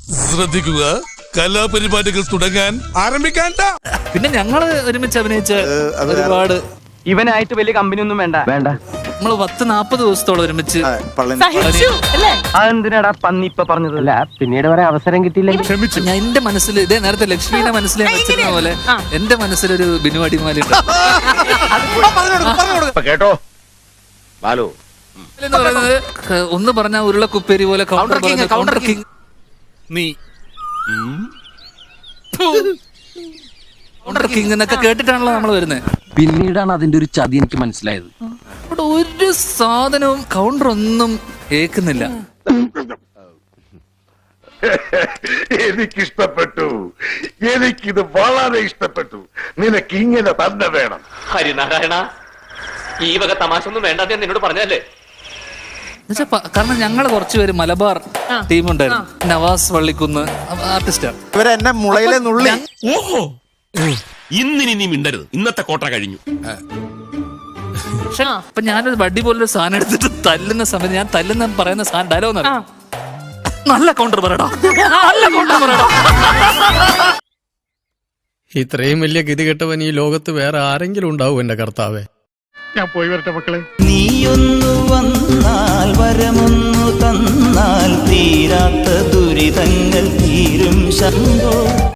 ശ്രദ്ധിക്കുക, കലാപരിപാടികൾ തുടങ്ങാൻ ആരംഭിക്കാൻ. പിന്നെ ഞങ്ങള് ഒരുമിച്ച് അഭിനയിച്ച ഒരുപാട് ഇവനായിട്ട് വലിയ കമ്പനി ഒന്നും വേണ്ട നമ്മള് 10-40 ദിവസത്തോളം ഒരുമിച്ച്. അതെന്തിനാടാ പന്നി ഇപ്പൊ പറഞ്ഞതല്ല, പിന്നീട് വരെ അവസരം കിട്ടിയില്ല. ഞാൻ എന്റെ മനസ്സിൽ ഇതേ നേരത്തെ ലക്ഷ്മിയുടെ മനസ്സിൽ വെച്ചിരുന്ന പോലെ എന്റെ മനസ്സിലൊരു ബിനു അടിമാലി കേട്ടോ ബാലു എന്ന് പറയുന്നത് ഒന്ന് പറഞ്ഞ ഉരുളക്കുപ്പേരി പോലെ കൗണ്ടർ കിങ്. നീ കൗണ്ടർ കിങ് എന്നൊക്കെ കേട്ടിട്ടാണല്ലോ നമ്മൾ വരുന്നത്. പിന്നീടാണ് അതിന്റെ ഒരു ചതി എനിക്ക് മനസ്സിലായത്. അവിടെ ഒരു സാധനവും കൗണ്ടർ ഒന്നും ഏക്കുന്നില്ല. എനിക്കിഷ്ടപ്പെട്ടു, എനിക്കിത് വളരെ ഇഷ്ടപ്പെട്ടു. നിനക്ക് ഇങ്ങനെ തന്നെ വേണം. ഹരിനാരായണ, ഈ വക തമാശ ഒന്നും വേണ്ടാതെ നിന്നോട് പറഞ്ഞല്ലേ. കാരണം ഞങ്ങള് കുറച്ചുപേര് മലബാർ ടീമുണ്ടായിരുന്നു. നവാസ് വള്ളിക്കുന്ന് ആർട്ടിസ്റ്റാണ്. ഇവരെന്നെ മുളയിലെ നുള്ളി. ഓഹോ, ഇന്നിനി നീ മിണ്ടരുത്, ഇന്നത്തെ കോട്ട കഴിഞ്ഞു. അപ്പൊ ഞാനൊരു വടി പോലൊരു സാധനം എടുത്തിട്ട് തല്ലുന്ന സമയത്ത് ഞാൻ പറയുന്ന സാധനം ഡയലോഗ് നല്ല കൗണ്ടർ പറയടാ, നല്ല കൗണ്ടർ പറയടാ. ഇത്രയും വലിയ ഗതികെട്ടവൻ ഈ ലോകത്ത് വേറെ ആരെങ്കിലും ഉണ്ടാവും എന്റെ കർത്താവേ. ഞാൻ പോയി വരട്ടെ മക്കളെ. നീയൊന്നു വന്നാൽ വരമൊന്നു തന്നാൽ തീരാത്ത ദുരിതങ്ങൾ തീരും ശംഭോ.